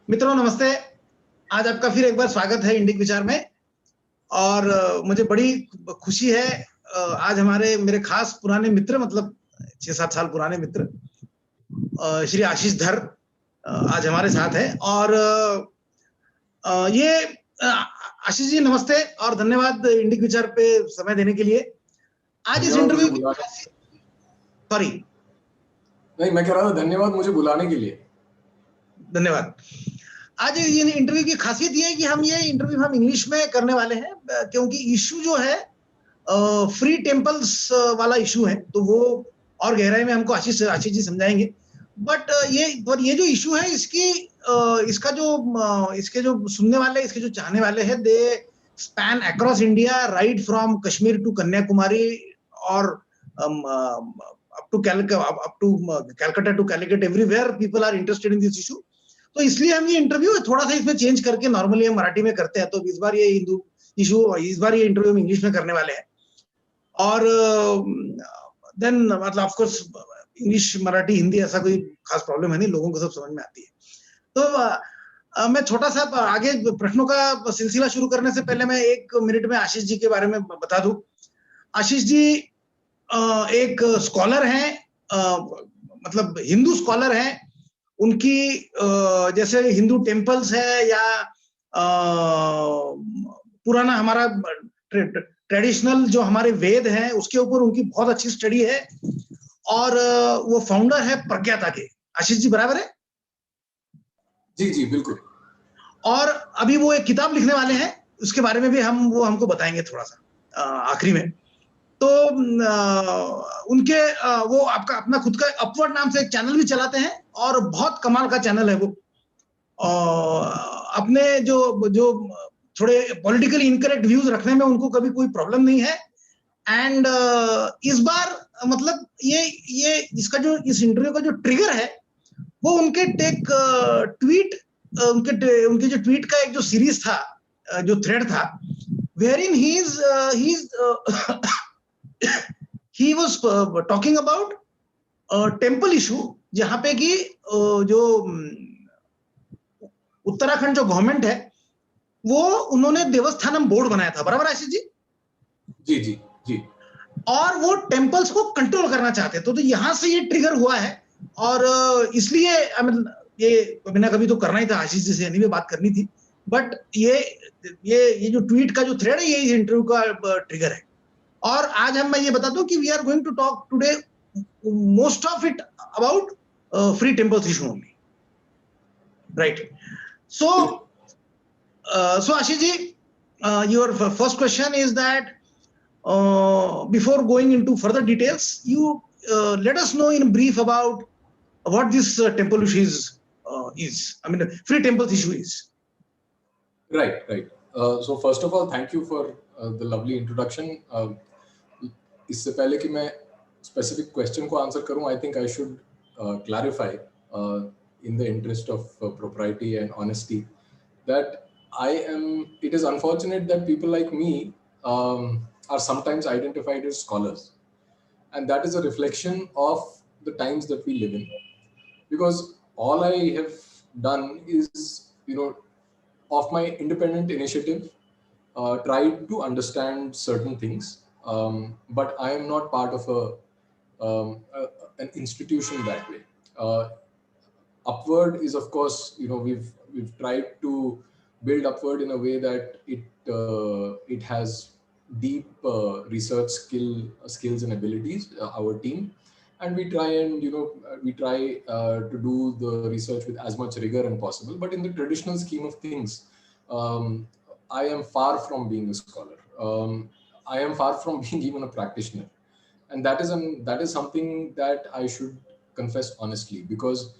मित्रों नमस्ते। आज आपका फिर एक बार स्वागत है इंडिक विचार में। और मुझे बड़ी खुशी है। आज हमारे मेरे खास पुराने मित्र, मतलब 6-7 साल पुराने मित्र, श्री आशीष धर आज हमारे साथ है। और ये आशीष जी नमस्ते और धन्यवाद इंडिक विचार पे समय देने के लिए। आज इस इंटरव्यू की सॉरी नहीं, मैं कह रहा था धन्यवाद मुझे बुलाने के लिए। धन्यवाद। आज ये इंटरव्यू की खासियत ये है कि ये इंटरव्यू हम इंग्लिश में करने वाले हैं, क्योंकि इशू जो है फ्री टेम्पल्स वाला इशू है, तो वो और गहराई में हमको आशीष जी समझाएंगे। बट ये जो इशू है इसके जो सुनने वाले, इसके जो चाहने वाले हैं, they span across India, right from Kashmir to Kanyakumari और up to Calcutta to Calicut, everywhere people are interested in this issue. तो इसलिए हम ये इंटरव्यू थोड़ा सा इसमें चेंज करके नॉर्मली हम मराठी में करते हैं, तो इस बार ये इंटरव्यू हम इंग्लिश में करने वाले हैं। और देन मतलब of course English Marathi Hindi ऐसा कोई खास प्रॉब्लम है नहीं, लोगों को सब समझ में आती है। तो मैं छोटा सा आगे प्रश्नों का सिलसिला शुरू करने से पहले मैं 1 मिनट में आशीष जी के बारे में बता दूं। आशीष जी एक स्कॉलर हैं, मतलब हिंदू स्कॉलर हैं। उनकी जैसे हिंदू टेम्पल्स है या पुराना हमारा ट्रेडिशनल जो हमारे वेद हैं उसके ऊपर उनकी बहुत अच्छी स्टडी है। और वो फाउंडर है प्रज्ञाता के। आशीष जी बराबर है? जी जी बिल्कुल। और अभी वो एक किताब लिखने वाले हैं, उसके बारे में भी वो हमको बताएंगे थोड़ा सा आखिरी में। तो उनके वो आपका अपना खुद का अपवर्ड नाम से एक चैनल भी चलाते हैं और बहुत कमाल का चैनल है वो। अपने जो थोड़े पॉलिटिकली इनकरेक्ट व्यूज रखने में उनको कभी कोई प्रॉब्लम नहीं है। एंड इस बार मतलब ये इसका जो इस इंटरव्यू का जो ट्रिगर है वो उनके ट्वीट उनके जो ट्वीट का एक जो सीरीज था, जो थ्रेड था, wherein he was talking about temple issue, जहां पे कि जो उत्तराखंड जो गवर्नमेंट है वो उन्होंने देवस्थानम बोर्ड बनाया था, बराबर आशीष जी? जी जी जी। और वो टेम्पल्स को कंट्रोल करना चाहते तो यहां से ये ट्रिगर हुआ है। और इसलिए ये कभी ना कभी तो करना ही था, आशीष जी से नहीं बात करनी थी। बट ये जो ट्वीट का जो थ्रेड है ये इस इंटरव्यू का ट्रिगर है। और आज मैं ये बता दूं कि we are going to talk today most of it about free temples issue only, right? So Ashish ji, your first question is that before going into further details, you let us know in brief about what this temple issue is. I mean, free temples issue is. Right, right. So first of all, thank you for the lovely introduction. इससे पहले कि मैं specific question को answer करूं, I think I should clarify in the interest of propriety and honesty that it is unfortunate that people like me are sometimes identified as scholars, and that is a reflection of the times that we live in, because all I have done is, of my independent initiative, tried to understand certain things, but I am not part of an institution that way. Upward is, of course, we've tried to build Upward in a way that it has deep research skills and abilities, our team, and we try to do the research with as much rigor as possible. But in the traditional scheme of things, I am far from being a scholar. I am far from being even a practitioner, and that is something that I should confess honestly, because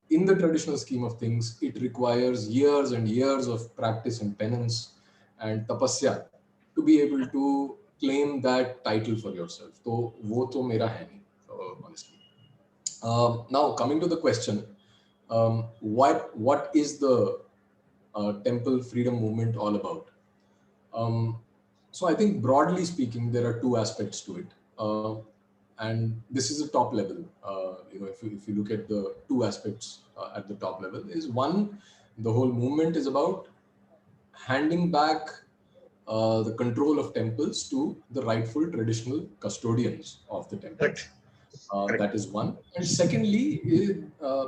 in the traditional scheme of things, it requires years and years of practice and penance and tapasya to be able to claim that title for yourself. So, wo to mera hai nahi, honestly. Now, coming to the question, what is the temple freedom movement all about? So I think broadly speaking, there are two aspects to it. and this is a top level. If you look at the two aspects at the top level, is one, the whole movement is about handing back the control of temples to the rightful traditional custodians of the temples. Correct. That is one. And secondly,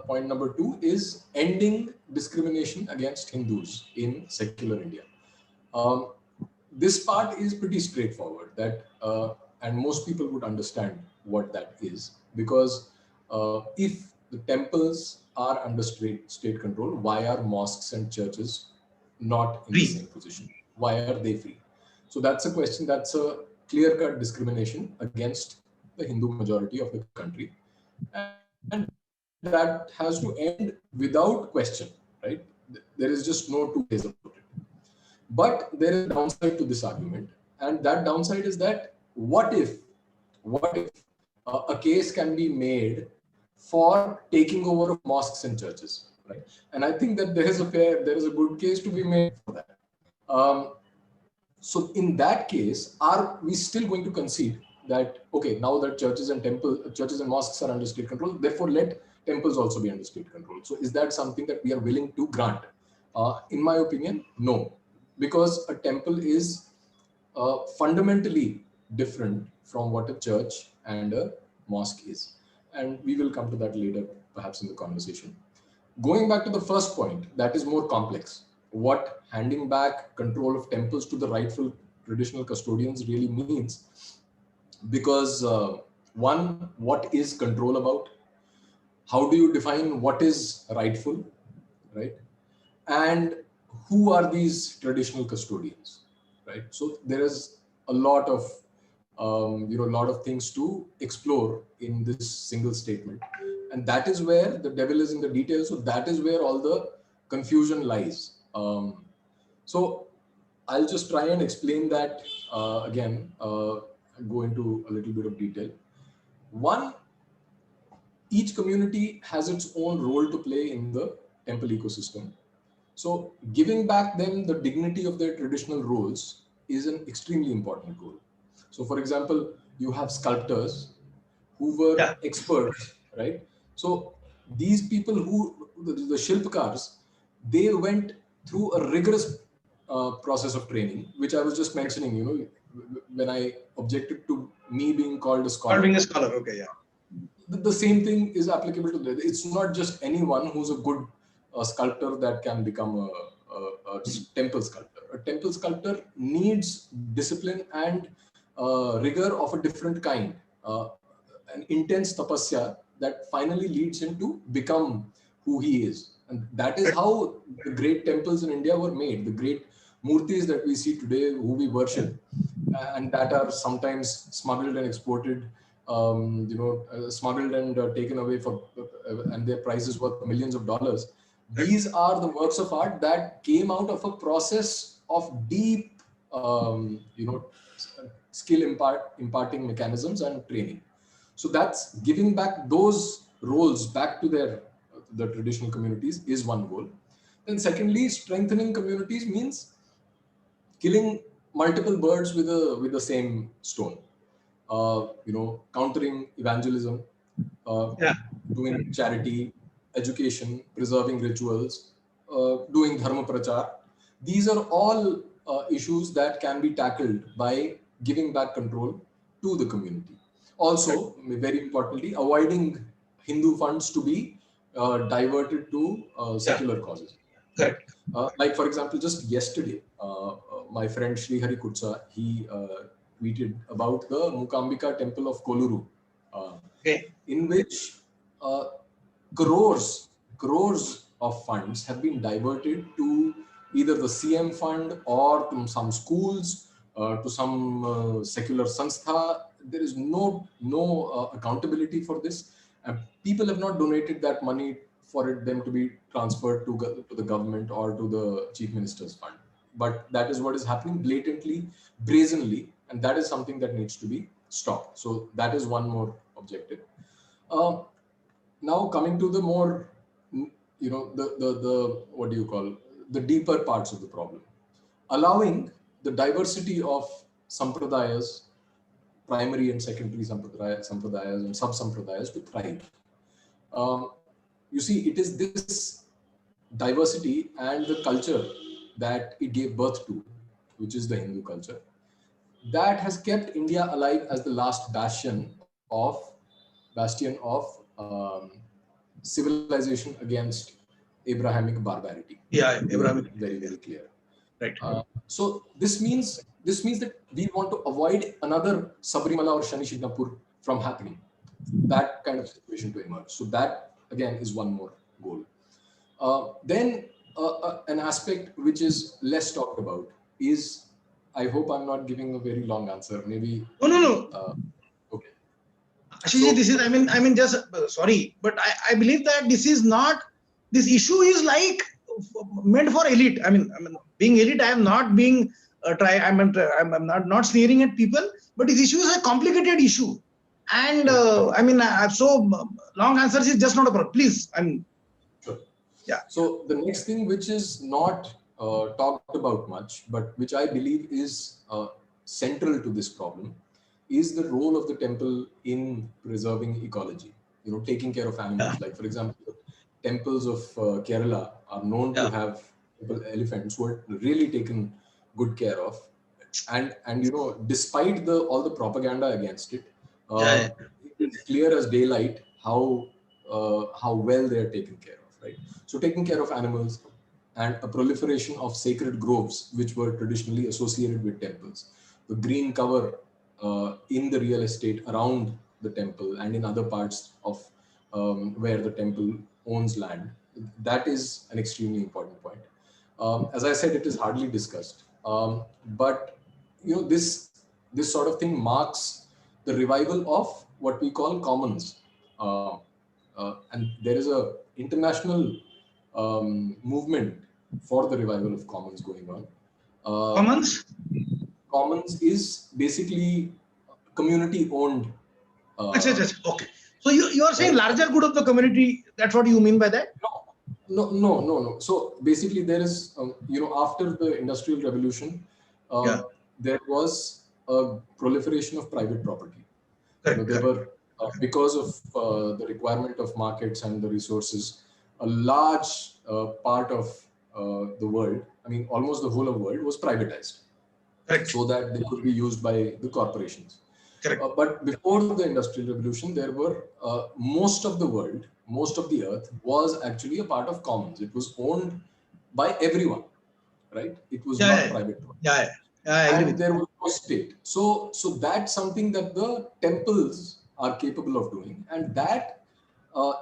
point number two is ending discrimination against Hindus in secular India. This part is pretty straightforward, that and most people would understand what that is, because if the temples are under state control, why are mosques and churches not in the same position? Why are they free? So that's a question. That's a clear-cut discrimination against the Hindu majority of the country, and that has to end without question, right? There is just no two ways about it. But there is a downside to this argument, and that downside is that what if a case can be made for taking over of mosques and churches, right? And I think that there is a good case to be made for that. So in that case, are we still going to concede that, okay, now that churches and mosques are under state control, therefore let temples also be under state control? So is that something that we are willing to grant? In my opinion, no, because a temple is fundamentally different from what a church and a mosque is. And we will come to that later, perhaps in the conversation. Going back to the first point, that is more complex. What handing back control of temples to the rightful traditional custodians really means, because one, what is control about? How do you define what is rightful, right? And who are these traditional custodians, right? So there is a lot of things to explore in this single statement, and that is where the devil is in the details. So that is where all the confusion lies. So I'll just try and explain that again, go into a little bit of detail. One, each community has its own role to play in the temple ecosystem. So giving back them the dignity of their traditional roles is an extremely important goal. So for example, you have sculptors who were experts, right? So these people the Shilpkars, they went through a rigorous process of training, which I was just mentioning, when I objected to me being called a scholar. Being a scholar, okay, yeah. The same thing is applicable to that. It's not just anyone who's a good sculptor that can become a temple sculptor. A temple sculptor needs discipline and rigor of a different kind, an intense tapasya that finally leads him to become who he is. And that is how the great temples in India were made. The great murtis that we see today, who we worship, and that are sometimes smuggled and exported, smuggled and taken away and their prices worth millions of dollars. These are the works of art that came out of a process of deep, skill imparting mechanisms and training. So that's giving back those roles back to the traditional communities is one goal. Then secondly, strengthening communities means killing multiple birds with the same stone. Countering evangelism, doing charity, education, preserving rituals, doing dharma prachar. These are all issues that can be tackled by giving back control to the community. Also, very importantly, avoiding Hindu funds to be diverted to secular causes. Correct. Like, for example, just yesterday, my friend Sri Hari Kutsa, he tweeted about the Mukambika temple of Koluru, in which crores of funds have been diverted to either the CM fund or to some schools, to some secular sanstha. There is no accountability for this, and people have not donated that money for them to be transferred to the government or to the chief minister's fund. But that is what is happening blatantly, brazenly, and that is something that needs to be stopped. So that is one more objective. Now coming to the more, the what do you call, the deeper parts of the problem, allowing the diversity of sampradayas primary and secondary sampradayas and sub-sampradayas to thrive. You see, it is this diversity and the culture that it gave birth to, which is the Hindu culture, that has kept India alive as the last bastion of civilization against Abrahamic barbarity. Yeah, Abrahamic. Very, very clear. Right. So this means that we want to avoid another Sabrimala or Shani Shignapur from happening, that kind of situation to emerge. So that again is one more goal. Then an aspect which is less talked about is, I hope I'm not giving a very long answer. Maybe. No. Okay. Ashishji, this is, I mean, just sorry, but I believe that this issue is like meant for elite. I mean, being elite, I am not being I'm not sneering at people, but this issue is a complicated issue, and so long answers is just not a problem. Please, sure. Yeah. So the next thing, which is not talked about much, but which I believe is central to this problem, is the role of the temple in preserving ecology. You know, taking care of animals. Yeah. Like, for example, temples of Kerala are known to have elephants who are really taken good care of, and you know, despite all the propaganda against it, it's clear as daylight how well they are taken care of, right? So taking care of animals and a proliferation of sacred groves, which were traditionally associated with temples, the green cover in the real estate around the temple and in other parts of where the temple owns land, that is an extremely important point. As I said, it is hardly discussed, but you know, this sort of thing marks the revival of what we call commons, and there is a international movement for the revival of commons going on. Commons is basically community owned. Okay. So you are saying larger good of the community. That's what you mean by that? No. So basically, there is you know, after the Industrial Revolution, there was a proliferation of private property. Correct, you know, there were because of the requirement of markets and the resources, a large part of the world, I mean, almost the whole of the world was privatized. Correct. So that they could be used by the corporations. Correct. But before the Industrial Revolution, there were most of the world, most of the earth was actually a part of commons. It was owned by everyone, right? It was not private. I agree. And there was no state. So that's something that the temples are capable of doing, and that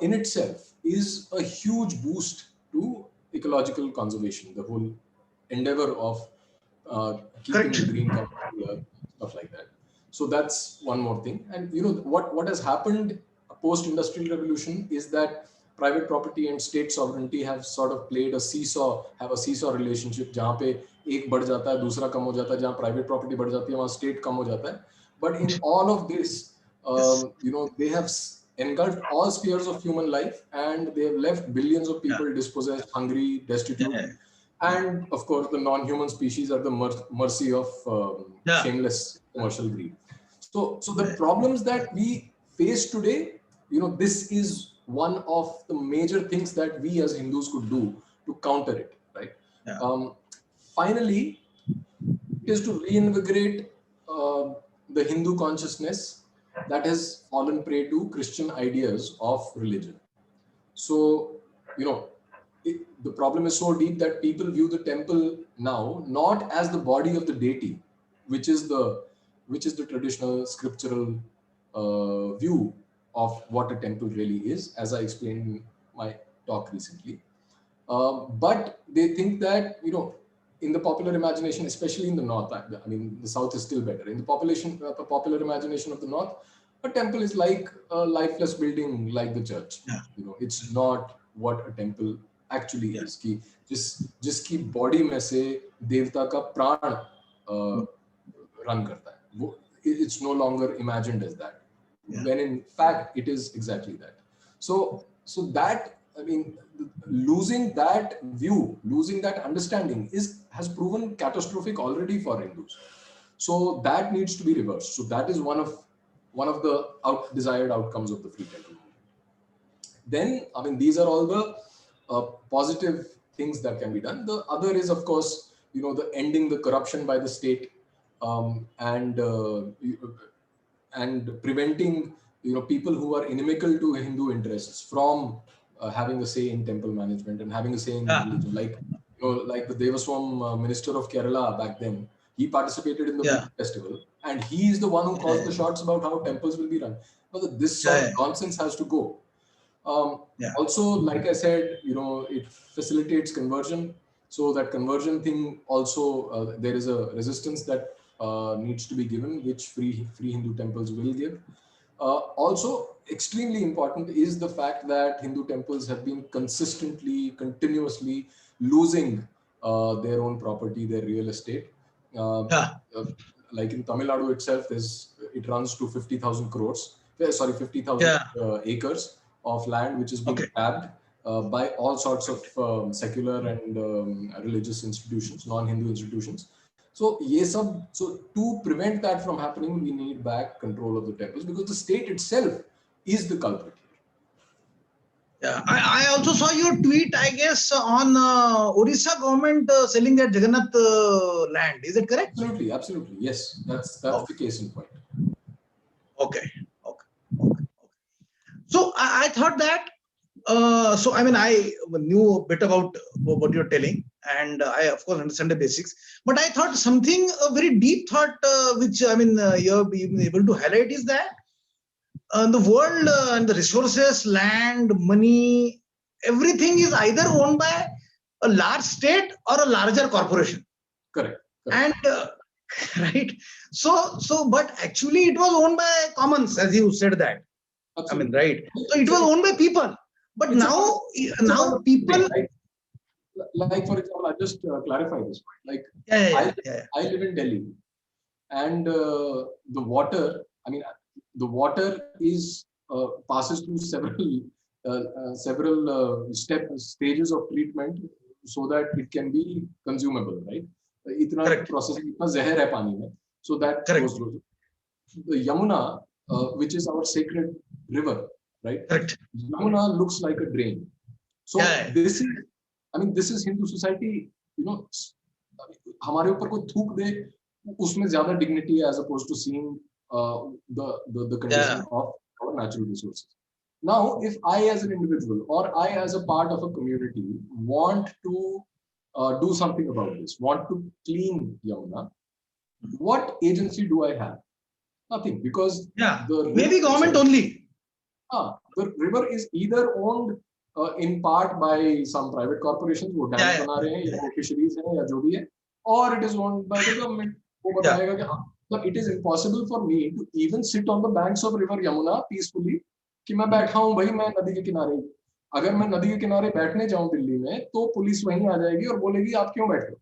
in itself is a huge boost to ecological conservation. The whole endeavor of keeping the green cover, stuff like that. So that's one more thing. And you know, what has happened post-industrial revolution is that private property and state sovereignty have sort of played a seesaw relationship, जहाँ पे एक बढ़ जाता है, दूसरा कम हो जाता है, जहाँ private property बढ़ जाती है, वहाँ state कम हो जाता है. But in all of this, you know, they have engulfed all spheres of human life, and they have left billions of people dispossessed, hungry, destitute. And of course, the non-human species are the mercy of shameless commercial greed. So the problems that we face today, you know, this is one of the major things that we as Hindus could do to counter it, right? Finally, it is to reinvigorate the Hindu consciousness that has fallen prey to Christian ideas of religion. So, you know, the problem is so deep that people view the temple now not as the body of the deity, which is the traditional scriptural view of what a temple really is, as I explained in my talk recently. But they think that, you know, in the popular imagination, especially in the north, I mean, the south is still better. In the popular imagination of the north, a temple is like a lifeless building, like the church. You know, it's not what a temple actually is. कि जिसकी body में से देवता का प्राण run करता है, वो it's no longer imagined as that, when in fact it is exactly that. So that, I mean, losing that view, losing that understanding has proven catastrophic already for Hindus. So that needs to be reversed. So that is one of the desired outcomes of the free temple movement. Then, I mean, these are all the positive things that can be done. The other is, of course, the ending the corruption by the state, and preventing people who are inimical to Hindu interests from having a say in temple management and having a say in religion. Like like the Devaswam minister of Kerala back then, he participated in the Yeah. festival, and he is the one who calls the shots about how temples will be run. So this sort of nonsense has to go. Also, like I said, it facilitates conversion. So that conversion thing also, there is a resistance that needs to be given, which free Hindu temples will give. Also, extremely important is the fact that Hindu temples have been continuously losing their own property, their real estate. Like in Tamil Nadu itself, it runs to 50,000 crores. Sorry, 50,000 acres of land, which is being grabbed by all sorts of secular and religious institutions, non-Hindu institutions. So, so to prevent that from happening, we need back control of the temples, because the state itself is the culprit. Yeah, I also saw your tweet, I guess, on Orissa government selling their Jagannath land. Is it correct? Absolutely. Yes, that's the case in point. Okay. So I thought that. So I mean, I knew a bit about what you're telling, and I of course understand the basics. But I thought something a very deep thought, which I mean, you're been able to highlight, is that the world and the resources, land, money, everything is either owned by a large state or a larger corporation. Correct. And right. So, but actually, it was owned by commons, as you said that. Absolutely. I mean, right. So it was owned by people. But now people. Like for example, I'll just clarify this point. Like, I live in Delhi, and the water. I mean, the water passes through several stages of treatment so that it can be consumable, right? Itna processing, itna zahar hai pani mein, so that goes through. The Yamuna, which is our sacred river, right? Correct. Yamuna looks like a drain. So this is Hindu society. हमारे ऊपर कोई थूक दे, उसमें ज़्यादा dignity है as opposed to seeing the condition of our natural resources. Now, if I as an individual or I as a part of a community want to do something about this, want to clean Yamuna, what agency do I have? Nothing, because maybe government only. The river is either owned in part by some private corporations who dam बना रहे हैं या fisheries हैं या जो भी है, or it is owned by the government. वो बताएगा कि but it is impossible for me to even sit on the banks of river Yamuna peacefully कि मैं बैठा हूँ भाई मैं नदी के किनारे. अगर मैं नदी के किनारे बैठने जाऊँ दिल्ली में तो पुलिस वहीं आ जाएगी और बोलेगी आप क्यों बैठ रहे हो?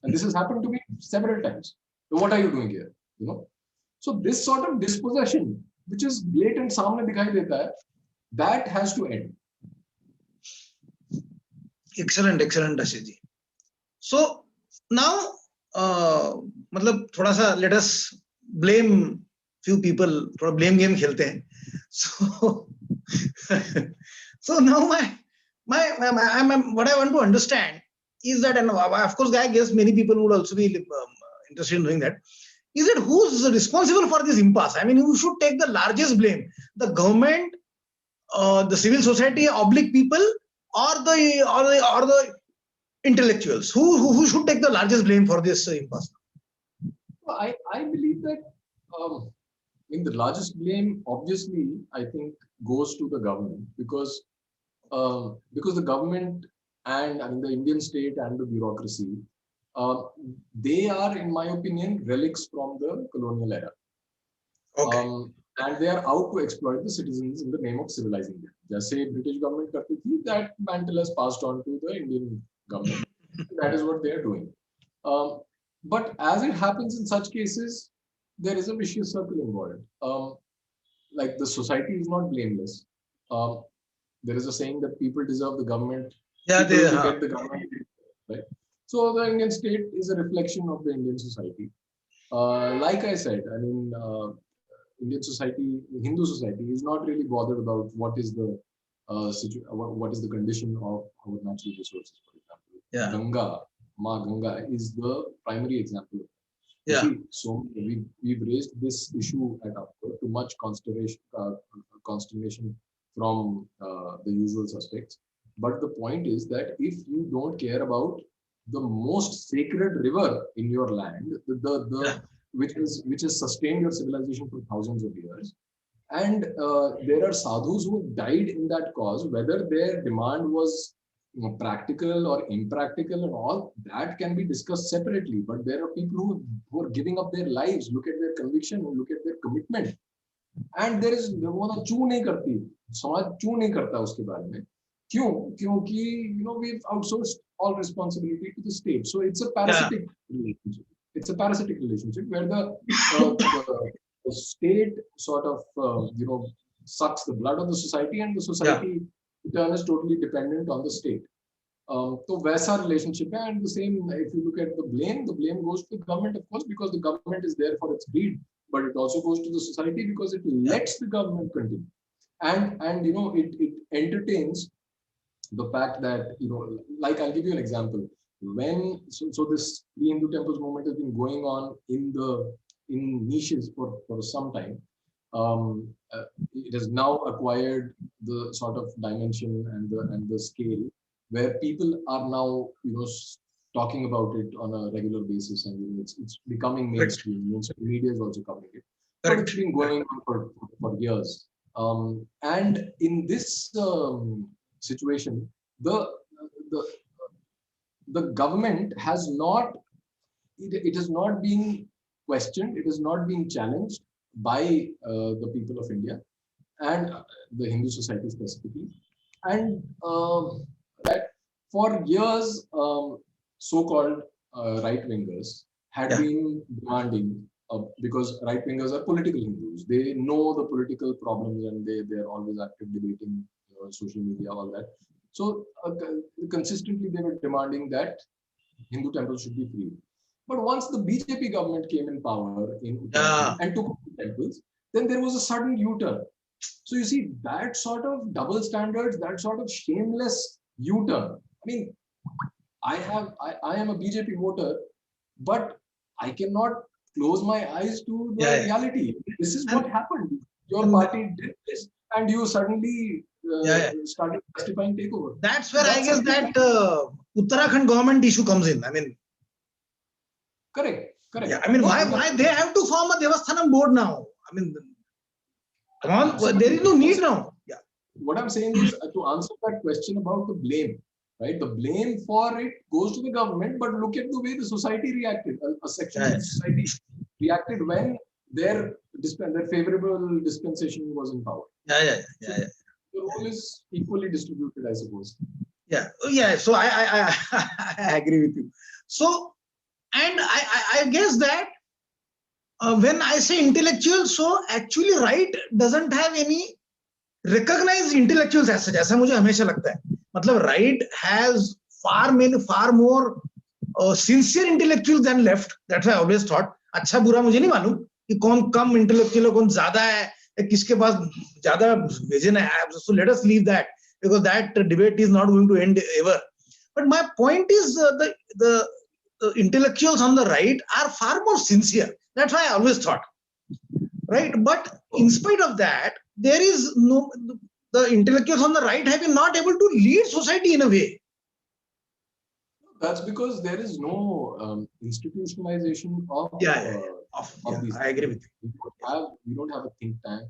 And this has happened to me several times. So what are you doing here? So this sort of dispossession, which is blatant, सामने दिखाई देता है, that has to end. Excellent, Ashish ji. So now, मतलब थोड़ा सा let us blame few people, थोड़ा blame game खेलते हैं. So now what I want to understand is that, and of course I guess many people would also be interested in doing that. Is it who's responsible for this impasse? I mean, who should take the largest blame? The government, the civil society, oblique people, or the intellectuals? Who should take the largest blame for this impasse? I believe that the largest blame, obviously, I think goes to the government, because the government and the Indian state and the bureaucracy, they are, in my opinion, relics from the colonial era. And they are out to exploit the citizens in the name of civilizing them. जैसे British government करती थी, that mantle has passed on to the Indian government. That is what they are doing. But as it happens in such cases, there is a vicious circle involved. Like the society is not blameless. There is a saying that people deserve the government. Get the government, right? So the Indian state is a reflection of the Indian society. Like I said, I mean, Indian society, Hindu society, is not really bothered about what is the what is the condition of our natural resources. For example, Yeah. Ganga, Ma Ganga is the primary example. You Yeah. see, so we've raised this issue at Upward to much consternation from the usual suspects. But the point is that if you don't care about the most sacred river in your land, Yeah. which has sustained your civilization for thousands of years, and there are sadhus who died in that cause, whether their demand was practical or impractical and all, that can be discussed separately. But there are people who are giving up their lives. Look at their conviction, look at their commitment. And there is वो ना चू नहीं करती, समाज चू नहीं करता उसके बारे में. क्यों? क्योंकि we've outsourced all responsibility to the state. So it's a parasitic relationship. It's a parasitic relationship where the state sort of sucks the blood of the society, and the society in turn is totally dependent on the state. So वैसा relationship है, and the same if you look at the blame goes to the government, of course, because the government is there for its greed, but it also goes to the society because it lets the government continue, and it entertains the fact that like I'll give you an example. When so this pre-Hindu temples movement has been going on in niches for some time. It has now acquired the sort of dimension and the scale where people are now talking about it on a regular basis, and it's becoming mainstream. Mainstream media is also covering it, but it's been going on for years. And in this situation, the government has not it has not been questioned, it is not being challenged by the people of India and the Hindu society specifically, and that for years so-called right-wingers had been demanding, because right-wingers are political Hindus. They know the political problems, and they're always active debating social media, all that. So consistently they were demanding that Hindu temples should be free. But once the BJP government came in power in Uttarakhand and took the temples, then there was a sudden U-turn. So you see that sort of double standards, that sort of shameless U-turn. I mean, I am a BJP voter, but I cannot close my eyes to the reality. This is what happened. Your party did this, and you suddenly started justifying takeover. That's where I guess that Uttarakhand government issue comes in. I mean, correct. Yeah, I mean, why they have to form a Devasthanam board now? I mean, come on, there is no need now. Yeah. What I'm saying is to answer that question about the blame, right? The blame for it goes to the government, but look at the way the society reacted. A section of the society reacted when their favorable dispensation was in power. Yeah. The role is equally distributed, I suppose. Yeah. So I agree with you. So, and I guess that when I say intellectual, so actually right doesn't have any recognized intellectuals as such. ऐसा मुझे हमेशा लगता है. मतलब right has far more sincere intellectuals than left. That's why I always thought. अच्छा बुरा मुझे नहीं मालूम कि कौन कम intellectual है, कौन ज्यादा है, किसके पास ज्यादा vision है. So let us leave that, because that debate is not going to end ever. But my point is the intellectuals on the right are far more sincere. That's why I always thought, right? But in spite of that, there is the intellectuals on the right have been not able to lead society in a way. That's because there is no institutionalization of these. I agree with you. We don't have a think tank.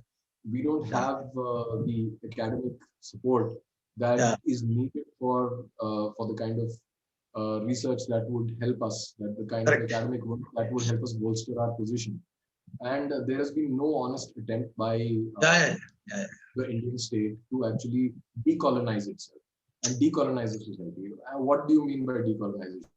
We don't have the academic support that is needed for the kind of research that would help us, that the kind of academic work that would help us bolster our position. And there has been no honest attempt by the Indian state to actually decolonize itself and decolonize the society. What do you mean by decolonization?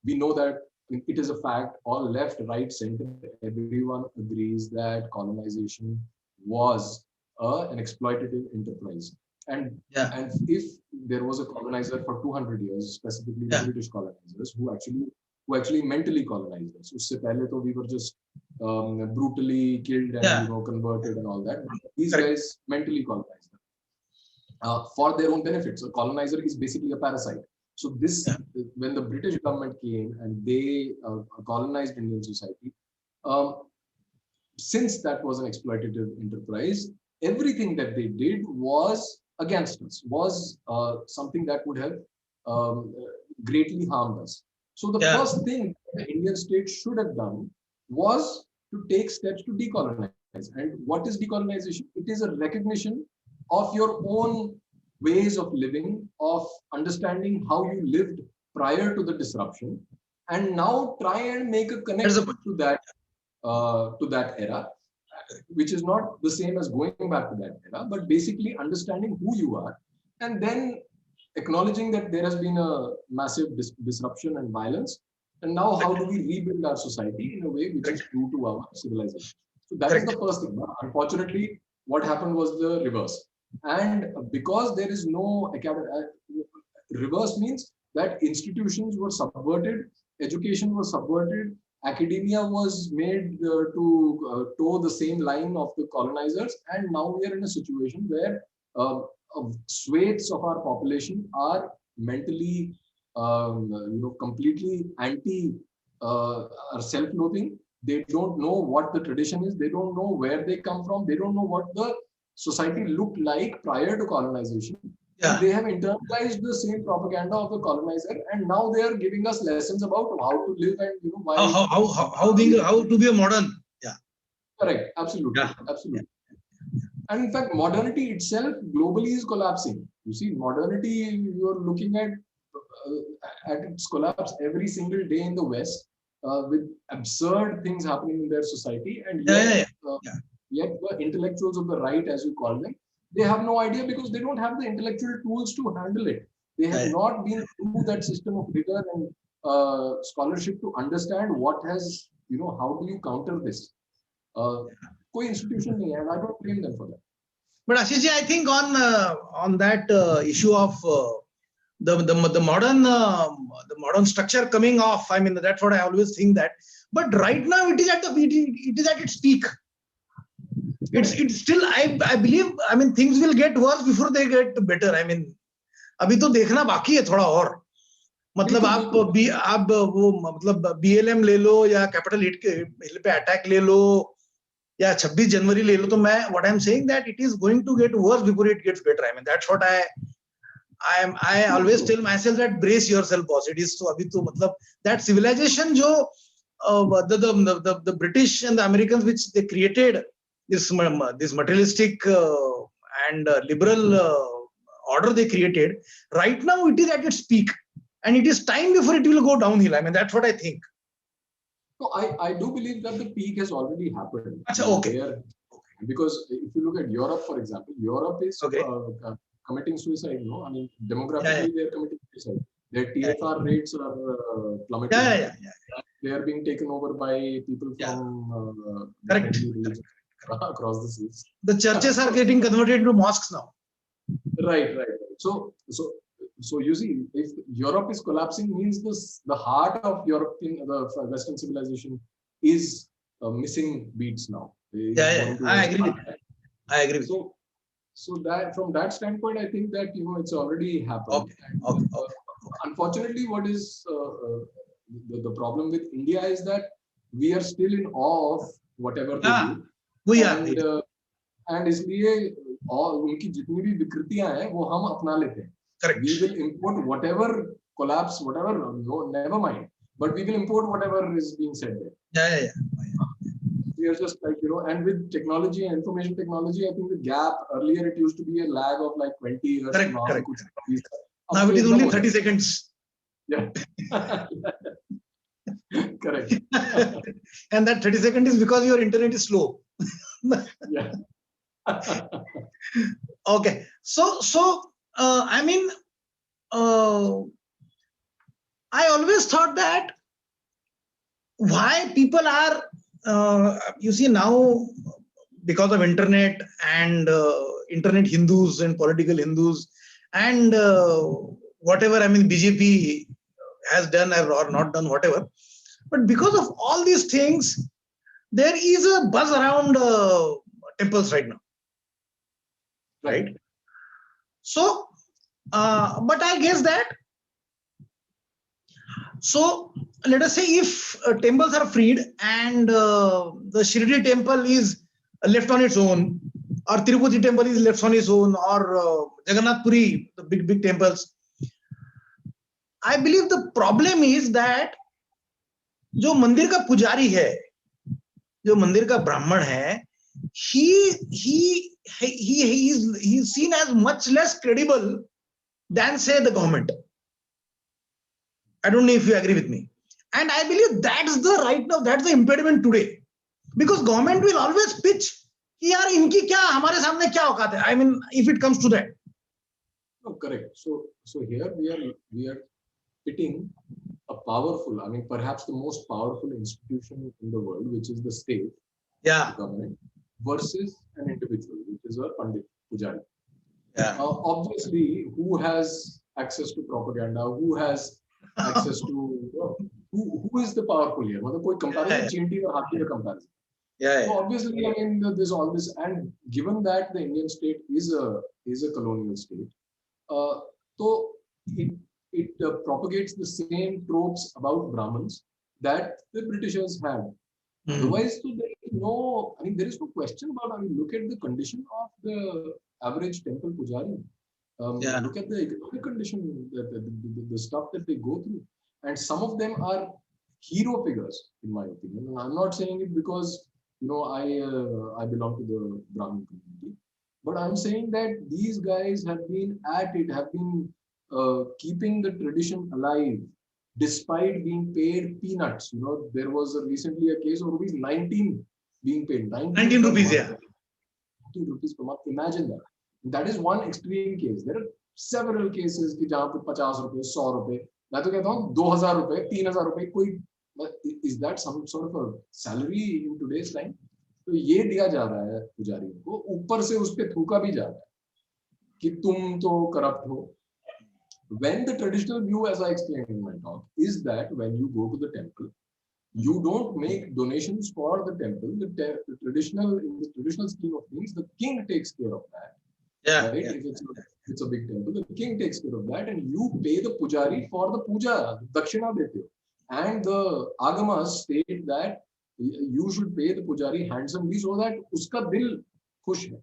We know that it is a fact, all left, right, center, everyone agrees that colonization was an exploitative enterprise. And if there was a colonizer for 200 years, specifically the British colonizers, who actually who actually mentally colonized us. Usse pehle to we were just brutally killed and converted and all that. But these guys mentally colonized them for their own benefits. A colonizer is basically a parasite. So this, when the British government came and they colonized Indian society, since that was an exploitative enterprise, everything that they did was against us, was something that would have greatly harmed us. So the first thing the Indian state should have done was to take steps to decolonize. And what is decolonization? It is a recognition of your own ways of living, of understanding how you lived prior to the disruption, and now try and make a connection to that era, which is not the same as going back to that era, but basically understanding who you are, and then acknowledging that there has been a massive disruption and violence, and now how do we rebuild our society in a way which is true to our civilization. So that is the first thing. Unfortunately, what happened was the reverse. And because there is no reverse means that institutions were subverted, education was subverted, academia was made to toe the same line of the colonizers, and now we are in a situation where swathes of our population are mentally, completely anti, are self-loathing. They don't know what the tradition is. They don't know where they come from. They don't know what the society looked like prior to colonization. Yeah. They have internalized the same propaganda of the colonizer, and now they are giving us lessons about how to live and why how to be a modern. Yeah, correct. Absolutely, absolutely. And in fact, modernity itself globally is collapsing. You see, modernity, you are looking at its collapse every single day in the West, with absurd things happening in their society, and yet the intellectuals of the right, as you call them, they have no idea because they don't have the intellectual tools to handle it. They have not been through that system of rigor and scholarship to understand what has, how do you counter this? Koi institution nahi hai, and I don't blame them for that. But Ashishji, I think on that issue of the modern structure coming off, I mean, that's what I always think that. But right now it is at its peak. It's still, I believe, I mean, things will get worse before they get better. I mean, अभी तो देखना बाकी है थोड़ा और. मतलब आप वो मतलब BLM ले लो या कैपिटल हिल पे अटैक ले लो या 26 जनवरी ले लो, तो मैं what I'm saying that it is going to get worse before it gets better. I mean, that's what I always tell myself that brace yourself, boss. It is so अभी तो मतलब that civilization जो the British and the Americans which they created, this materialistic and liberal order they created, right now it is at its peak, and it is time before it will go downhill. I mean, that's what I think. So I do believe that the peak has already happened. Okay. Because if you look at Europe, for example, Europe is committing suicide. No, I mean, demographically they are committing suicide. Their TFR rates are plummeting. They are being taken over by people from correct. Across the seas. The churches are getting converted into mosques now. Right. So you see, if Europe is collapsing, means the heart of European, the Western civilization is missing beats now. I agree with that. I agree with that. So that from that standpoint, I think that it's already happened. Okay. Unfortunately, what is the problem with India is that we are still in awe of whatever they do. And इसलिए उनकी जितनी भी विकृतियां हैं वो हम अपना लेते हैं. Correct. We will import whatever collapse, whatever, no, never mind. But we will import whatever is being said there. We are just like, and with technology and information technology, I think the gap, earlier it used to be a lag of like 20 years. Correct. Now it is only 30 seconds. Yeah. Correct. And that 30 seconds is because your internet is slow. Yeah. Okay. So I mean, I always thought that why people are, you see now, because of internet and internet Hindus and political Hindus and whatever, I mean, BJP has done or not done, whatever. But because of all these things, there is a buzz around temples right now, right? So, but I guess that, so let us say if temples are freed and the Shirdi temple is left on its own, or Tirupati temple is left on its own, or Jagannath Puri, the big temples, I believe the problem is that जो मंदिर का पुजारी है, जो मंदिर का ब्राह्मण है, he is seen as much less credible than, say, the government. I don't know if you agree with me. And I believe that's the right now, that's the impediment today. Because government will always pitch कि यार इनकी क्या हमारे सामने क्या औकात है. I mean, if it comes to that. No, correct. So here we are pitting a powerful, I mean, perhaps the most powerful institution in the world, which is the state, Yeah. the government, versus an individual, which is a Pandit Pujari. Yeah. Obviously, who has access to propaganda? Who has access to who is the powerful here? मतलब कोई comparison चींटी और हाथी का comparison. Yeah. So obviously, I mean, there's all this, and given that the Indian state is a colonial state, so it propagates the same tropes about Brahmins that the Britishers had. Otherwise, so there is no, I mean, there is no question about, I mean, look at the condition of the average temple pujari. Look at the economic condition, the stuff that they go through. And some of them are hero figures, in my opinion. And I'm not saying it because, you know, I belong to the Brahmin community. But I'm saying that these guys have been at it, have been keeping the tradition alive, despite being paid peanuts. You know, there was recently a case of rupees 19 being paid. 19 rupees, yeah. 19 rupees per month. Imagine that. That is one extreme case. There are several cases कि जहाँ पे 50 रुपए, 100 रुपए, मैं तो कहता हूँ 2000 रुपए, 3000 रुपए, कोई, is that some sort of a salary in today's time? तो ये दिया जा रहा है पुजारियों को, ऊपर से उस पे थूका भी जा रहा है कि तुम तो करप्ट हो. When the traditional view, as I explained in my talk, is that when you go to the temple, you don't make donations for the temple. In the traditional scheme of things, the king takes care of that. Yeah. Right? Yeah. If it's a big temple, the king takes care of that, and you pay the pujari for the puja, dakshina dete. And the agamas state that you should pay the pujari handsomely so that uska dil khush hai.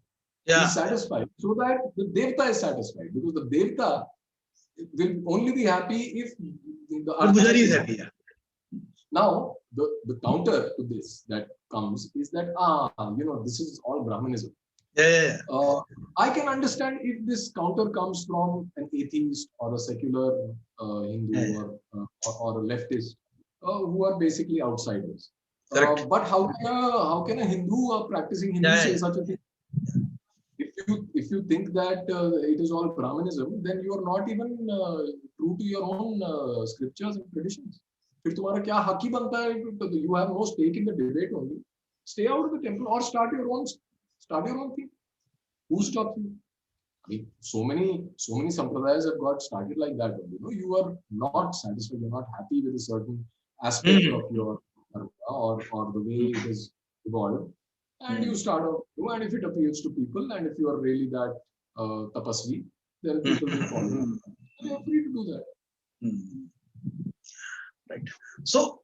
Yeah. He's satisfied, so that the devta is satisfied, because the devta will only be happy if the pujari is happy. Yeah. Now, the counter to this that comes is that, you know, this is all Brahmanism. Yeah. I can understand if this counter comes from an atheist or a secular Hindu or a leftist who are basically outsiders. But how can a Hindu practicing Hindu say such a thing? If you think that it is all Brahmanism, then you are not even true to your own scriptures and traditions. फिर तुम्हारा क्या हक ही बनता है? You have no stake in the debate only. Stay out of the temple or start your own thing. Who stops you? I mean, so many sampradayas have got started like that. You know, you are not satisfied, you're not happy with a certain aspect of your or the way it is evolved, and you start off. And if it appeals to people, and if you are really that tapasvi, then people will follow. You are free to do that. Right. So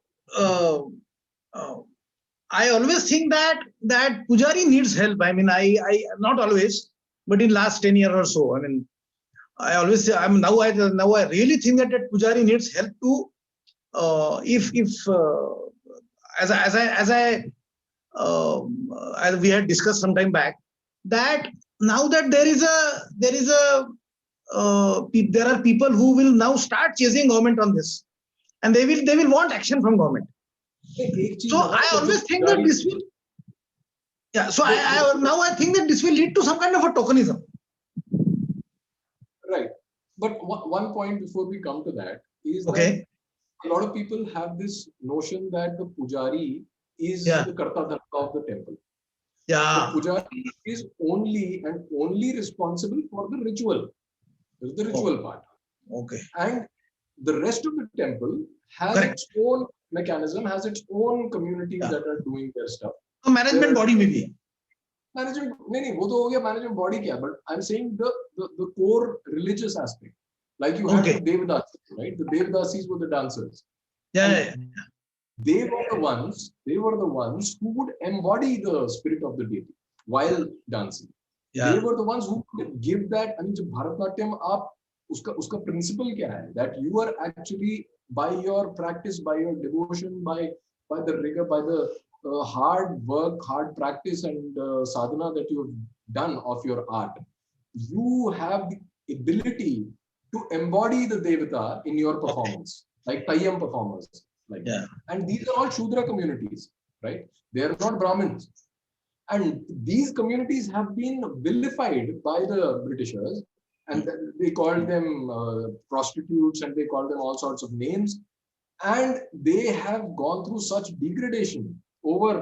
I always think that pujari needs help. I mean, I not always, but in last 10 years or so. I mean, I always say, I mean, now I really think that pujari needs help to as we had discussed some time back, that now that there are people who will now start chasing government on this, and they will want action from government. So I always think that this will, so I think that this will lead to some kind of a tokenism. Right. But one point before we come to that is that a lot of people have this notion that the pujari is the karta dharta of the temple. Yeah. The pujari is only responsible for the ritual. The ritual part. Okay. And the rest of the temple has Correct. its own mechanism, has its own communities Yeah. that are doing their stuff. तो management body में भी Management, नहीं, वो तो हो गया management body क्या, but I'm saying the core religious aspect. Like you Okay. had the Devadasis, right? The Devadasis were the dancers. yeah. They were the ones who would embody the spirit of the deity while dancing. Yeah. They were the ones who could give that. I mean, जब Bharatnatyam आप उसका principle क्या है? That you are actually by your practice, by your devotion, by the rigor, by the hard work, hard practice, and sadhana that you have done of your art, you have the ability to embody the Devata in your performance, like Tayyam performers. Like, Yeah. and these are all Shudra communities, right? They are not Brahmins. And these communities have been vilified by the Britishers, and they called them prostitutes, and they called them all sorts of names. And they have gone through such degradation over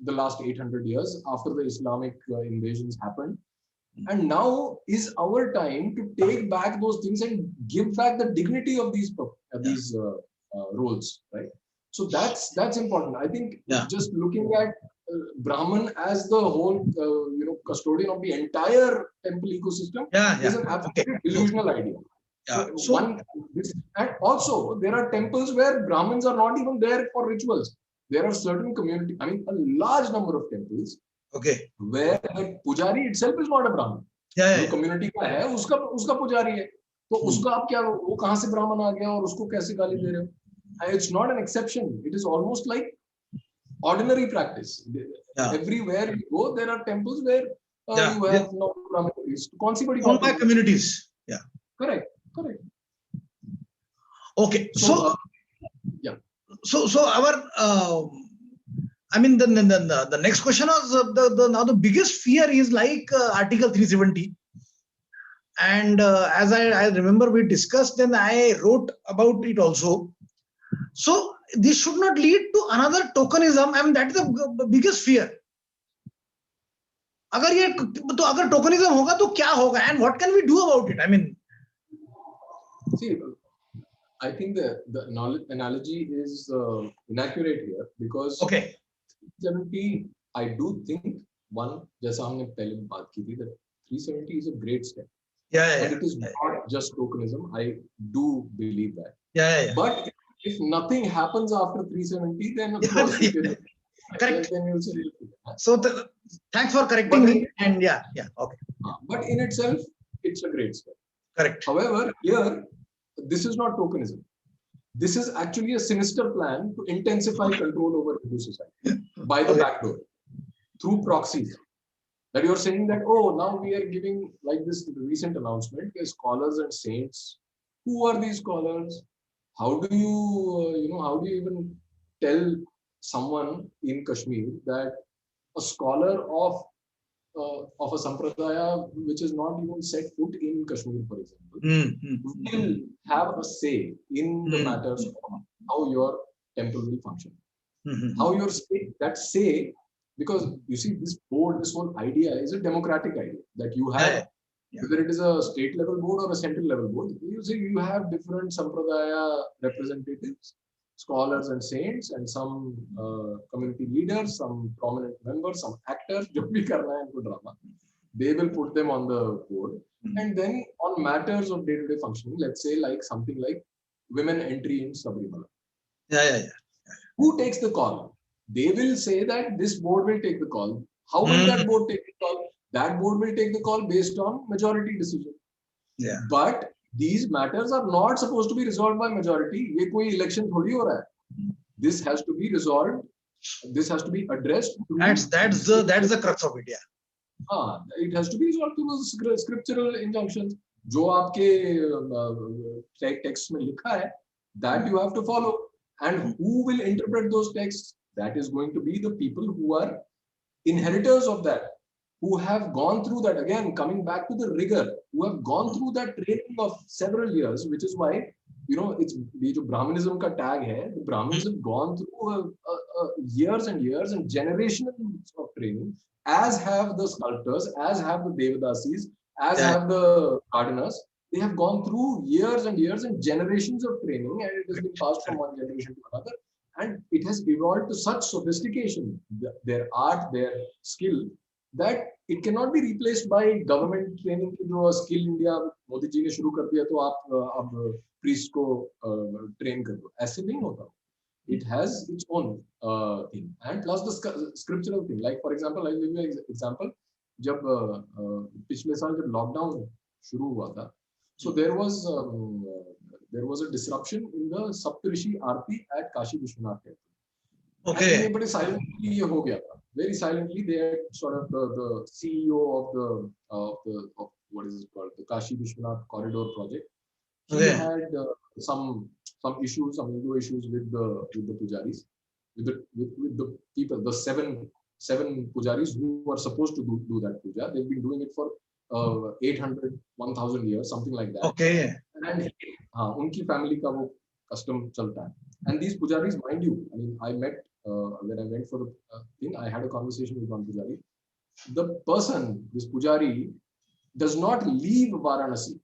the last 800 years after the Islamic invasions happened. And now is our time to take back those things and give back the dignity of these roles, right? So that's important. I think just looking at Brahman as the whole, custodian of the entire temple ecosystem is an absolutely delusional idea. And also there are temples where Brahmins are not even there for rituals. There are certain community, I mean, a large number of temples where the pujari itself is not a Brahmin. जो community का है उसका पुजारी है, तो उसका आप क्या, वो कहाँ से ब्राह्मण आ गया और उसको कैसे गाली दे रहे हो? It's not an exception. It is almost like ordinary practice. Everywhere you go, there are temples where you have no Brahmin priests. कौन सी बड़ी बात है? Communities. Yeah. Correct. Okay. So our I mean the next question was now the biggest fear is like Article 370, and as I remember we discussed, then I wrote about it also. So this should not lead to another tokenism. I mean that is the biggest fear. अगर tokenism होगा तो क्या होगा, and what can we do about it? I mean, see, I think the analogy is inaccurate here because 370, I do think one, जैसा हमने पहले बात की थी, that 370 is a great step. And it is not just tokenism. I do believe that. But if nothing happens after 370, then of course it is. Correct. Then you'll say. So thanks for correcting me. And okay. But in itself, it's a great step. Correct. However, here, this is not tokenism. This is actually a sinister plan to intensify control over Hindu society by the back door through proxies. That you're saying that, oh, now we are giving, like this recent announcement, scholars and saints. Who are these scholars? How do you, how do you even tell someone in Kashmir that a scholar of a sampradaya which is not even set foot in Kashmir, for example, will have a say in the matters of how your temple will function, how your that say, because you see this board, this whole idea is a democratic idea that you have, whether it is a state level board or a central level board, you see you have different sampradaya representatives, scholars and saints, and some community leaders, some prominent members, some actors, drama. They will put them on the board. And then on matters of day-to-day functioning, let's say like something like women entry in Sabrimala. Who takes the call? They will say that this board will take the call. How will that board take the call? That board will take the call based on majority decision. But these matters are not supposed to be resolved by majority. ये कोई election थोड़ी हो रहा है. This has to be resolved. This has to be addressed. That's the crux of it. It has to be resolved through scriptural injunctions. जो आपके text में लिखा है, that you have to follow. And who will interpret those texts? That is going to be the people who are inheritors of that, who have gone through that, again coming back to the rigor, who have gone through that training of several years, which is why it's the Brahmanism ka tag hai. The Brahmins have gone through years and years and generations of training, as have the sculptors, as have the Devadasis, as have the gardeners. they have gone through years and years and generations of training, and it has been passed from one generation to another, and it has evolved to such sophistication, their art, their skill, that it cannot be replaced by government training की जो skill India Modi ji ने शुरू कर दिया तो आप अब priest को train कर दो, ऐसे नहीं होता. It has its own thing, and plus the scriptural thing. Like for example, I'll give you an example. जब पिछले साल जब lockdown शुरू हुआ था, so there was a disruption in the Saptarishi Aarti at Kashi Vishwanath Temple. Okay. And silently ये हो गया था. Very silently, they had sort of the CEO of what is it called, the Kashi Vishwanath Corridor project. He had some issues, some ego issues with the pujaris, with the people, the seven pujaris who were supposed to do that puja. They've been doing it for 800, 1000 years, something like that. Okay. And unki family ka wo custom chalta hai. And these pujaris, mind you, I mean, I met when I went for the thing, I had a conversation with one pujari. The person, this pujari, does not leave Varanasi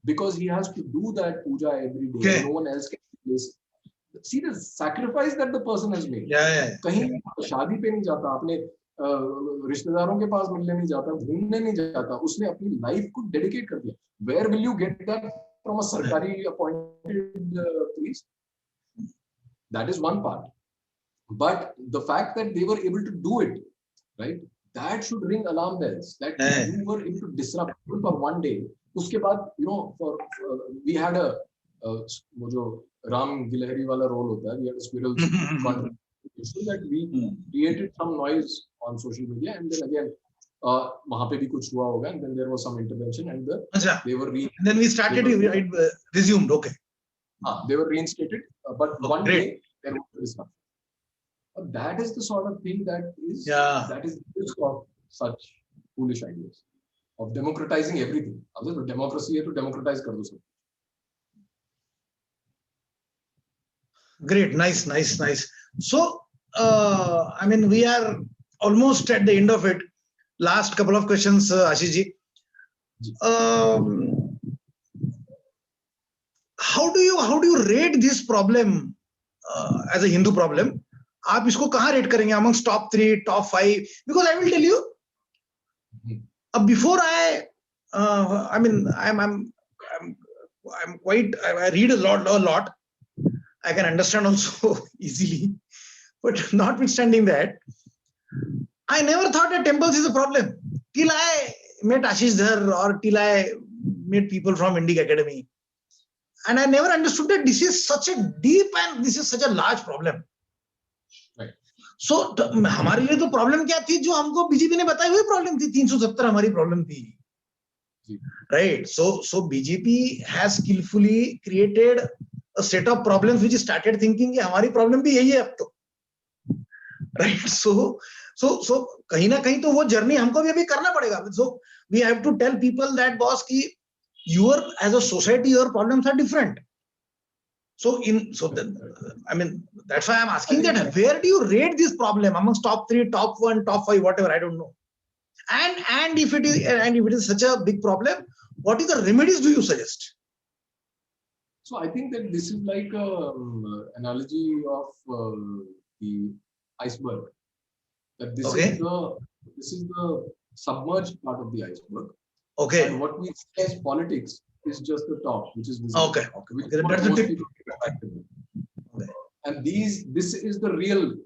because he has to do that puja every day. Okay. No one else can do this. See the sacrifice that the person has made. Yeah. कहीं शादी पे नहीं जाता, अपने रिश्तेदारों के पास मिलने नहीं जाता, घूमने नहीं जाता, उसने अपनी लाइफ को डेडिकेट कर दिया. Where will you get that from a सरकारी appointed priest? That is one part. But the fact that they were able to do it, right? That should ring alarm bells. That you were able to disrupt for one day. उसके बाद, you know, we had a वो जो Ram Gilehri वाला role होता है, we had a squirrel issue that we created some noise on social media, and then again वहाँ पे भी कुछ हुआ होगा, and then there was some intervention, and they were then we started resumed. Okay. They were reinstated, but one day there was a disruption. That is the sort of thing that is the risk of such foolish ideas of democratizing everything. अब democracy है तो democratize कर दो सब. Great, nice. So, I mean, we are almost at the end of it. Last couple of questions, Ashish ji. How do you rate this problem as a Hindu problem? आप इसको कहाँ rate करेंगे amongst top 3, top 5? Because I will tell you, before I mean, I'm quite, I read a lot. I can understand also easily, but notwithstanding that, I never thought that temples is a problem till I met Ashish Dhar or till I met people from Indic Academy, and I never understood that this is such a deep and this is such a large problem. Right. So हमारे लिए तो problem क्या थी जो हमको BJP ने बताई हुई problem थी 370 हमारी problem थी. Right. So BJP has skillfully created a set of problems which started thinking कि हमारी problem भी यही है अब तो. Right. So कहीं ना कहीं तो वो journey हमको भी अभी करना पड़ेगा. So we have to tell people that boss कि as a society your problems are different. I mean, that's why I'm asking that where do you rate this problem amongst top 3, top 1, top 5, whatever, I don't know. And if it is such a big problem, what is the remedies do you suggest? So I think that this is like an analogy of the iceberg. That this is the submerged part of the iceberg. Okay. And what we see as politics is just the top, which is visible. Okay. That's the tip. Okay. And this is the real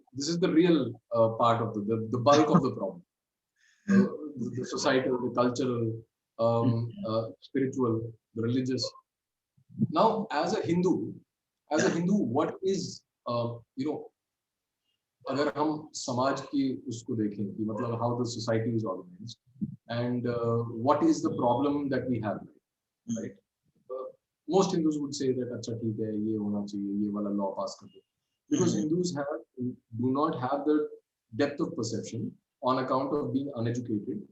part of the bulk of the problem. The societal, the cultural, spiritual, the religious. Now, as a Hindu, what is अगर हम समाज की उसको देखें कि मतलब how the society is organized and what is the problem that we have, right? Most Hindus would say that अच्छा ठीक है ये होना चाहिए ये वाला law pass कर दो, because Hindus do not have the depth of perception on account of being uneducated,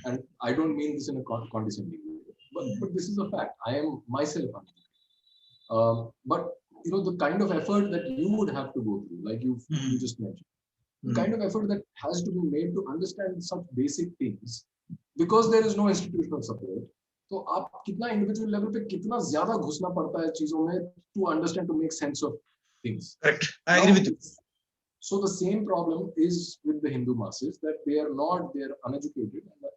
and I don't mean this in a condescending way, but this is a fact. I am myself uneducated, but you know the kind of effort that you would have to go through, like you just mentioned, the kind of effort that has to be made to understand such basic things, because there is no institutional support. तो आप कितना individual level पे कितना ज्यादा घुसना पड़ता है चीजों में to understand, to make sense of things. Correct. I agree with you. So the same problem is with the Hindu masses, that they are uneducated and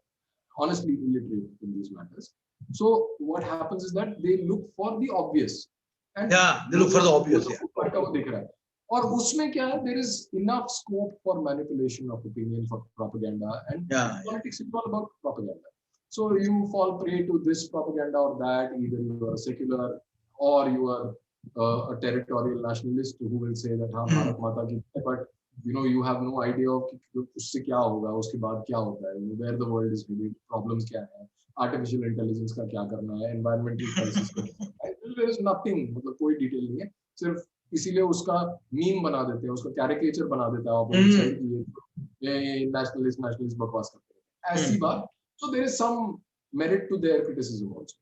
honestly illiterate in these matters. So what happens is that they look for the obvious. And Yeah, they look for the obvious. Yeah. और उसमें क्या है, there is enough scope for manipulation of opinion, for propaganda, and politics is all about propaganda. So you fall prey to this propaganda or that. Either you are secular or you are a territorial nationalist who will say that हाँ भारत माता की, but you have no idea of उससे क्या होगा, उसके बाद क्या होता है, where the world is headed, problems क्या है, artificial intelligence का क्या करना है, environmental crisis का क्या करना है. There is nothing, मतलब कोई डिटेल नहीं है, सिर्फ इसीलिए उसका मीम बना देते हैं, उसका कैरिकेचर बना देता है ऑपोजिट साइड की, ये नेशनलिस्ट बकवास करते हैं, ऐसी बात. So there is some merit to their criticism also.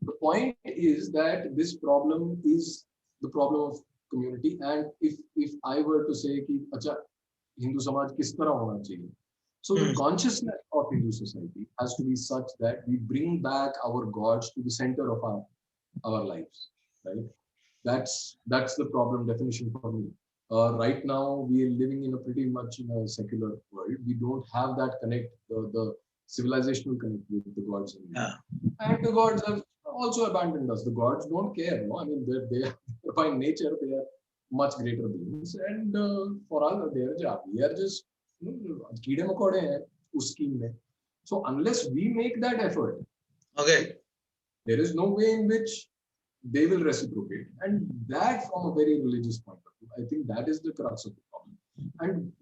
The point is that this problem is the problem of community, and if I were to say कि अच्छा हिंदू समाज किस तरह होना चाहिए, so the consciousness of Hindu society has to be such that we bring back our gods to the center of our lives, right? That's the problem definition for me. Right now we are living in a pretty much in a secular world. We don't have that connect, the civilizational connect with the gods, and the gods have also abandoned us. The gods don't care, no? I mean, they are by nature they are much greater beings, and for us their job, we are just कीड़े मकोड़े हैं उस scheme में. So unless we make that effort, okay, there is no way in which they will reciprocate, and that from a very religious point of view, I think that is the crux of the problem. And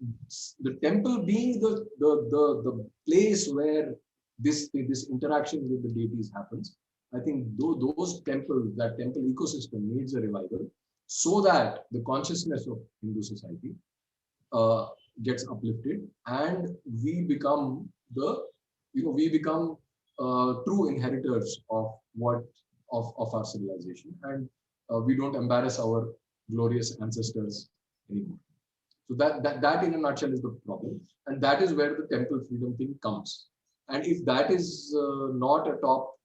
the temple being the place where this interaction with the deities happens, I think those temples, that temple ecosystem needs a revival, so that the consciousness of Hindu society gets uplifted, and we become true inheritors of our civilization, and we don't embarrass our glorious ancestors anymore. So that in a nutshell is the problem, and that is where the temple freedom thing comes. And if that is not a top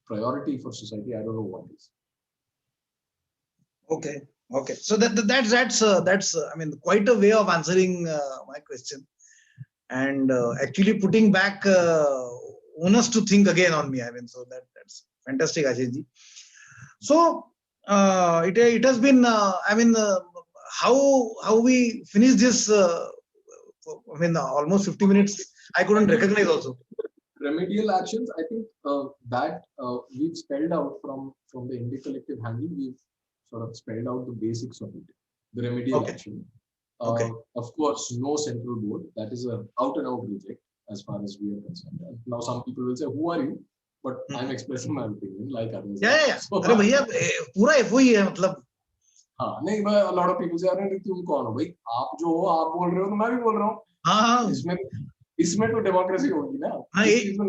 priority for society, I don't know what is. Okay. So that's I mean, quite a way of answering my question, and actually putting back onus to think again on me. I mean, so that's fantastic, Ashish ji. So it has been I mean, how we finished this I mean, almost 50 minutes I couldn't recognize also. Remedial actions, I think that we've spelled out from the India Collective handle. We've sort of spelled out the basics of it, the remedial action. Of course, no central board. That is a out and out reject as far as we are concerned. Now some people will say, who are you? But I'm expressing my opinion like others. Yeah. अरे भैया पूरा FOE है मतलब. हाँ नहीं, a lot of people say, अरे तुम कौन हो भाई, आप जो हो आप बोल रहे हो तो मैं भी बोल रहा हूँ. हाँ. इसमें तो डेमोक्रेसी होगी ना. हाँ, एक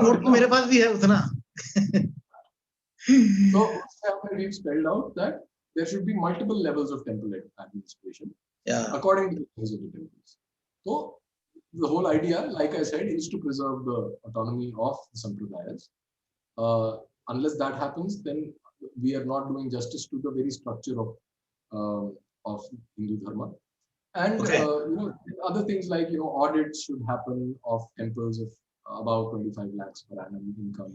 वोट तो मेरे पास भी है उतना. So we've spelled out that there should be multiple levels of temple administration, according to the needs of the temples. So the whole idea, like I said, is to preserve the autonomy of the sampradayas. Unless that happens, then we are not doing justice to the very structure of Hindu Dharma. And other things like audits should happen of temples of about 25 lakhs per annum income.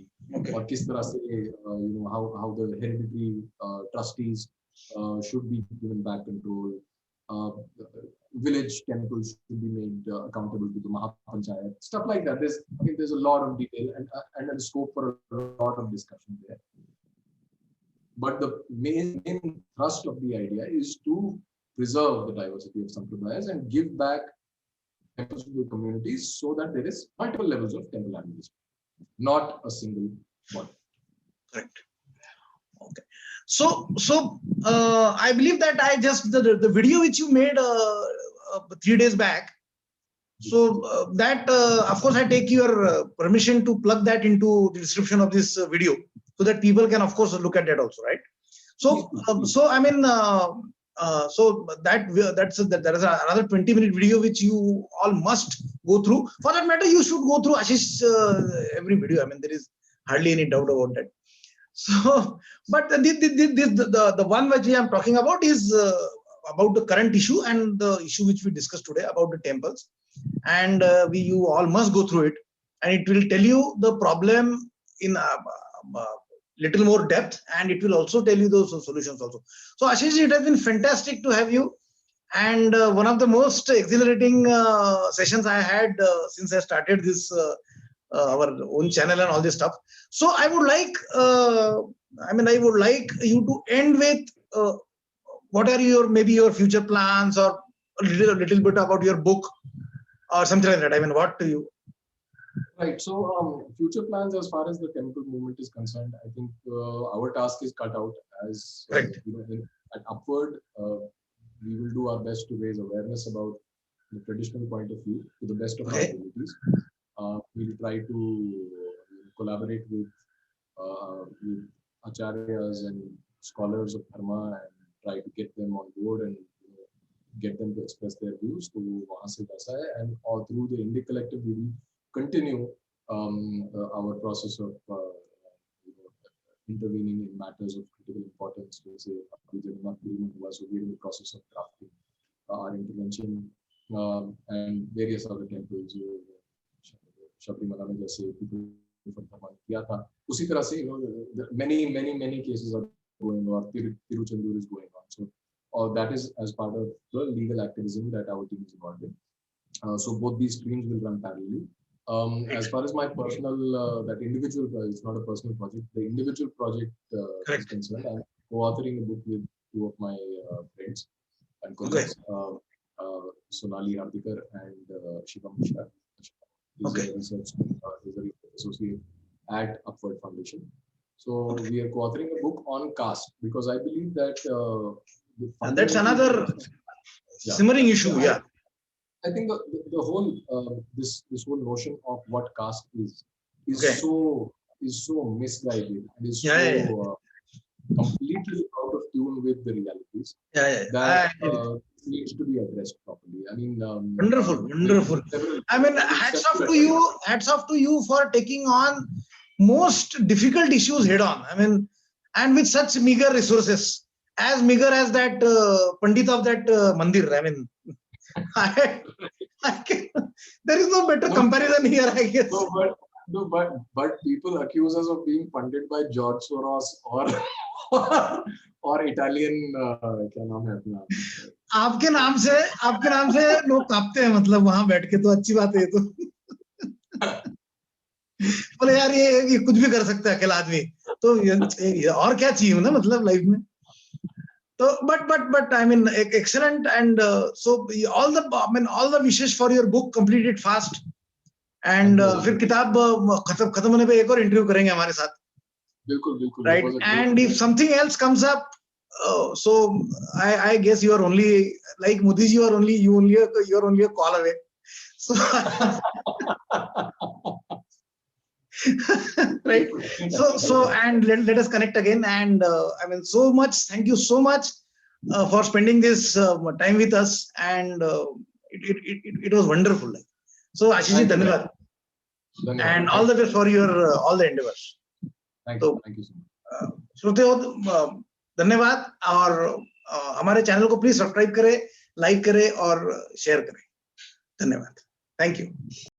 Or kis tarah se, how the hereditary trustees should be given back control. Village temples should be made accountable to the Mahapanchayat. Stuff like that. I think there's a lot of detail and a scope for a lot of discussion there. But the main thrust of the idea is to preserve the diversity of sampradayas and give back temples to the communities, so that there is multiple levels of temple administration, not a single one. Correct. Okay. So I believe that I just the video which you made 3 days back. So that of course I take your permission to plug that into the description of this video, so that people can of course look at that also, right? So I mean, So that's there is another 20-minute video which you all must go through. For that matter, you should go through Ashish every video. I mean, there is hardly any doubt about that. So, but the one which I am talking about is about the current issue and the issue which we discussed today about the temples. And you all must go through it, and it will tell you the problem in little more depth, and it will also tell you those solutions also. So Ashish, it has been fantastic to have you, and one of the most exhilarating sessions I had since I started this our own channel and all this stuff. So I would like I would like you to end with what are your maybe your future plans, or a little bit about your book or something like that. I mean, what do you? Right. So, future plans as far as the temple movement is concerned, I think our task is cut out. As at Upward, we will do our best to raise awareness about the traditional point of view to the best of our abilities. We'll try to collaborate with acharyas and scholars of dharma and try to get them on board and get them to express their views. So, and all through the Indic Collective, we will continue our process of intervening in matters of critical importance. We say, so we're in the process of drafting our intervention and various other temples. Shabrimala mein jaise people from Dharma kiya tha. Usi tarah se, many cases are going on. Tiruchendur is going on. So that is as part of the legal activism that our team is involved in. So both these streams will run parallelly. As far as my personal, that individual, it's not a personal project. The individual project is concerned. I'm co-authoring a book with two of my friends and colleagues, Sonali Hardikar and Shivam Mishra. He's a research associate at Upward Foundation. So we are co-authoring a book on caste because I believe that and that's another simmering issue. Yeah. I think the whole this whole notion of what caste is so misguided and is completely out of tune with the realities. That needs to be addressed properly. I mean, wonderful. I mean, hats off to you for taking on most difficult issues head on. I mean, and with such meager resources, as meager as that Pandit of that mandir. I mean. There is no better comparison here, I guess. But people accuse us of being funded by George Soros or Italian. क्या नाम है अपना? आपके नाम से लोग कांपते हैं, मतलब वहां बैठ के, तो अच्छी बात है तो। बोले यार ये कुछ भी कर सकता है अकेला आदमी, तो और क्या चाहिए ना, मतलब लाइफ में। So, but I mean, excellent, and so all the wishes for your book. Complete it fast, and फिर किताब खत्म होने पे एक और इंटरव्यू करेंगे हमारे साथ. बिल्कुल. Right, and if something else comes up, so I guess you are only like Modi ji. You are only a call away. So. Right. So and let us connect again, and I mean, so much. Thank you so much for spending this time with us, and it was wonderful. So Ashish ji, धन्यवाद, and all the best for your all the endeavors. Thank you so much. श्रोतेहो, धन्यवाद, और हमारे channel को please subscribe करें, like करें और share करें. धन्यवाद. Thank you.